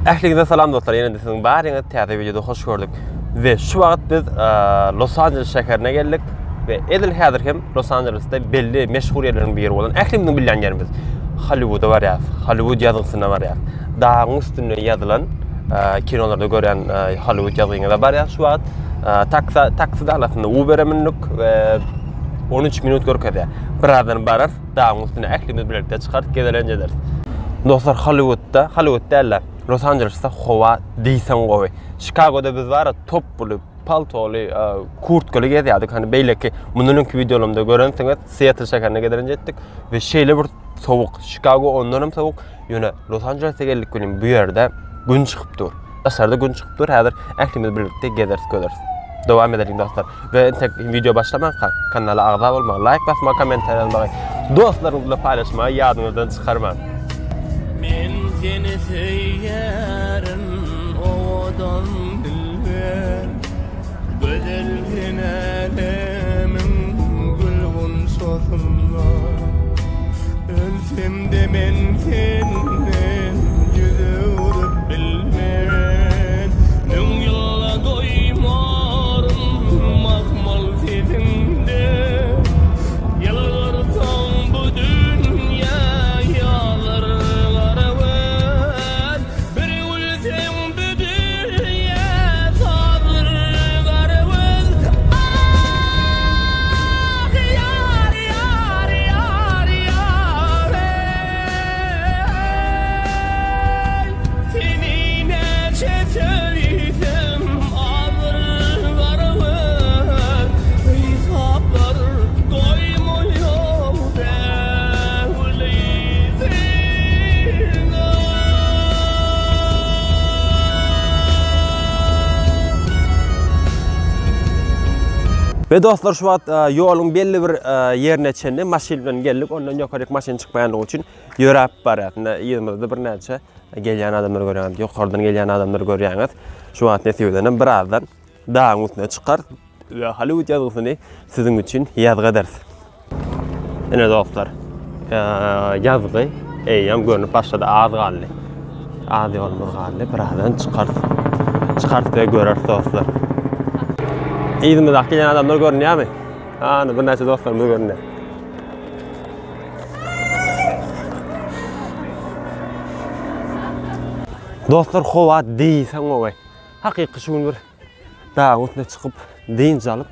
Ähliňize salam dostlar, ýene-de siziň baryňyz täze videoda hoş gördük. Ve şu wagt biz Los Angeles şäherine geldik ve edil häzir hem Los Angeles'ta belli meşhur ýerleriň biri bolan ählimizin bilýän ýerimiz Hollywood'a var ýa, Hollywood ýazgysyna var ýa. Dağın üstünde ýazylan kinolarda gören Hollywood ýazgyna bar ýa. Şu wagt taksida alasynda Uber'e mindik ve 13 minut görkezýär. Birazdan barar, dağın üstüne ählimiz birlikde çykarıp gezelenjeder. Dostlar, Hollywood'da eller Los Angeles'ta hava deysen gowy. Chicago'da biz var toplu, paltolu, kurtkalı gezýärdik. Hani beýleki mununki videolarymda görensiňiz, Seattle şäherine gelenjetdik ve şeýle bir sowuk. Chicago ondan hem sowuk. Ýöne Los Angeles'e geldik bilen bu ýerde gün çykypdyr. Aşarda gün çykypdyr. Häzir ählimiz birlikde gezerdik, gölerdik. Dowam edelim dostlar. Ve video başlamak kanala agza bolmagy, like basma, kommenter yazmagy, dostlarınızla paylaşmagy ýadyňyzdan çykarmaň. Men seni seýärim owadan bilmän, gözelgin älemiň gülgün sosunda. Ölsem de men senden ýüze urup bilmän, müň ýylla doýmarym makmal sesinde. Ýalgarsaň bu dünýä ýalar garawan, bir ölsem bu dünýä sazyr garawan. Ah ýar ýar ýar ýar seni näçe söýsem azyr garawan, hesaplar doýmaýar däwleysen. Ve dostlar, şu wagt ýoluň belli bir ýerine çenli maşin bilen geldik. Ondan ýokaryk maşin çykmaýanlygy üçin ýörap barýar. Ýerimiňizde bir näçe gelýän adamlar görýäňiz, ýokardan gelýän adamlar görýäňiz. Şu wagt näsibeden birazdan dağın üstüne çykar we Hollywood ýazgysyny siziň üçin ýazga ederiz. Ene dostlar, ýazgy eýem görünüp başlady, az galdy. Az ýolumyz galdy, birazdan çykart we göreriz dostlar. Ýerimize gelýän adamlar görünýärmi? Ana bir näçe dostlarymyz görünýär. Dostlar, hava deysen gowy. Hakyky şu gün bir dağın üstüne çykyp deýinçe alyp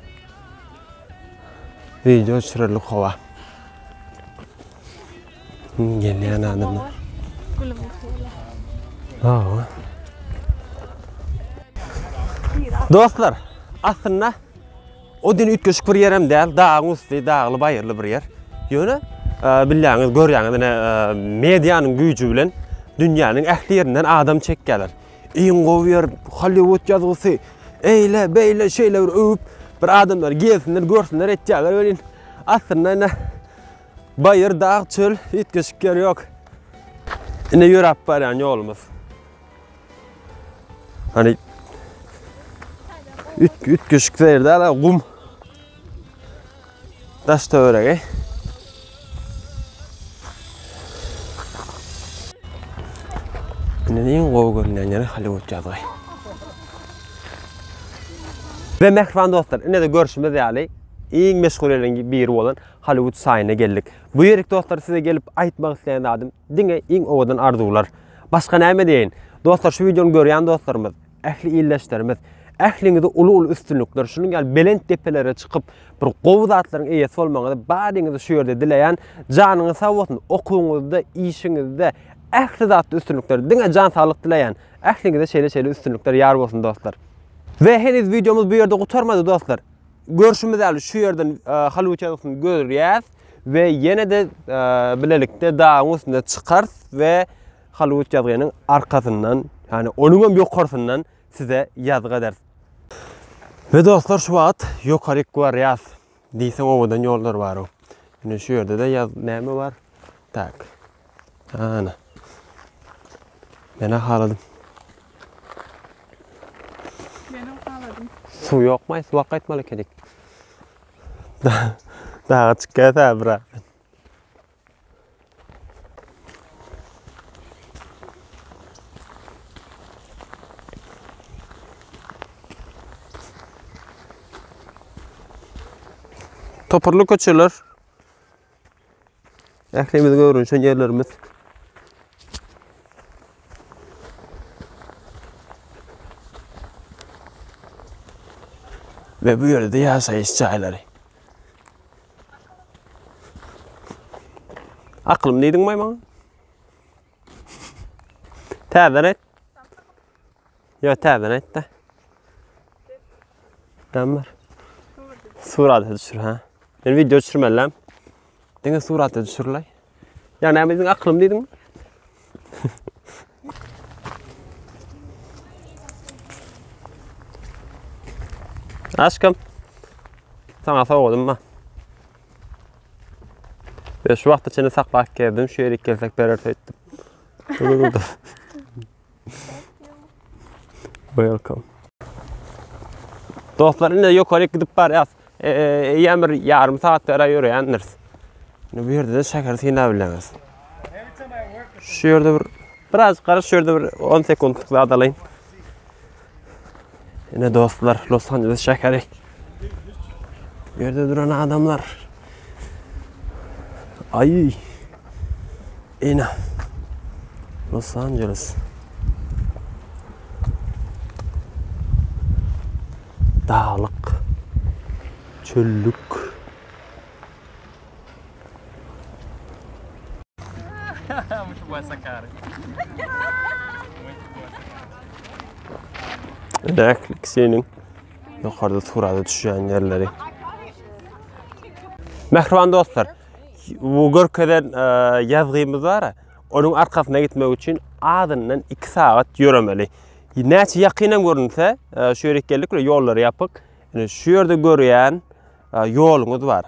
video çyryrlyk hava. Gelýän adamlar. Dostlar, aslında o din ütkeşik bir ýerem däl, dağın üstü, dağly baýyrly bir ýer. Ýöne bilýäňiz, görýäňiz, mediýanyň güýji bilen dünýäniň ähli ýerinden adam çekýärler. Iň gowy ýer, Hollywood ýazgysy, eýle, beýle şeýle bir öwüp bir adamlar gelsinler, görsünler, etjäler. Aslında baýyr, dağ, çöl, ütkeşik ýer ýok. Ine ýörap barýan ýolumyz. Hani ütkeşik ýerde gum. Daş töweregi. Iň gowy görünýän ýeri Hollywood ýazgy. Ve mehriban dostlar, ine de görüşimiz ýaly iň meşhur ýerleriň biri bolan Hollywood saýyna geldik. Bu ýerlik dostlar size gelip aýtmak isleýän adam diňe iň owadan arzuwlar. Başga näme diýen? Dostlar, şu videonu görýän dostlarymyz, ähli ýyldaşlarymyz, ähliňizde ulu üstünlükler, şunun gal belent tepelere çykyp bir gowy zatlaryň eýesi bolmagyny badyňyzy şu ýerde dileýän, janyňyz sag bolsun, okuwuňyzda, işiňizde ähli zatly üstünlükler, diňe jan saglyk dileýän, ähliňizde şeýle üstünlükler ýar bolsun dostlar. Ve heniz videomuz bu ýerde gutarmady dostlar. Görüşimiz ýaly şu ýerden Hollywood ýazgysyny görýäs ve ýene-de bilelikde dağın üstüne çykar we Hollywood ýazgynyň arkasyndan, yani onuň hem ýokarysyndan size ýazga ederiz. Ve dostlar, şu wagt ýokaryk bar ýaz. Diýsen owadan ýollar bar. Ine şu ýerde de ýaz näme bar? Tak. Ana. Mene haladım. Su ýokmy? Su gaýtmaly kedik. Dağa çykýar bırak. Topurlu köçeler. Ählimiz görünşen yerlerimiz. Ve bu yerde yaşayış çayları. Aklım neydin mayman? Täzen et. Ya täzen et de. Tamam. Surat düşür ha. Ben video düşürmelem. Dene surat düşürlay. Ya ne bizim aklım dedim mi? Aşkım. Sana soğudum mu? Ben şu vakti seni saklak geldim. Şu yere gelsek beraber ettim. Welcome. Dostlar yine yukarı gidip var ya. Yemir yarım saat ara yürüyeniriz. Bu yerde de şeker sıyına bileniz. Şu yerde biraz karış şu yerde 10 sekundluk adalayın. Yine dostlar Los Angeles şekeri. Yerde duran adamlar. Ay. Yine Los Angeles. Dağlık. Çöllük. Muito boa essa cara. Reklik senin yukarıda turada düşen yerleri. Mehriban dostlar, bu görkeden yazgıyımız var ya, onun arkasına gitmek için adından 2 saat yürümeli. Näçe yakinen görünse, şu yere geldik yolları yapıp, yani şu yerde görüyen yolumuz var.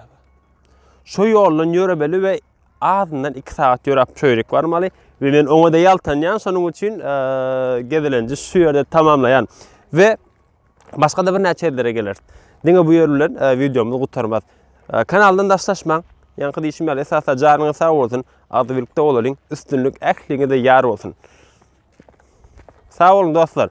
Şu yolla yürümeli ve adından 2 saat yürüp şöyrek varmalı. Ve ben ona da yaltanyan, sonun için gezilenci şu yerde tamamlayan. Ve başka da bir näçe yerlere gelir. Dine bu yerler videomuzu kurtarmaz. Kanaldan daşlaşman. Yankı deyişim ýaly esasa jarnyňyz sag bolsun, adı birlikde olalyň, üstünlük ähliňe de ýar bolsun. Sag bolun dostlar.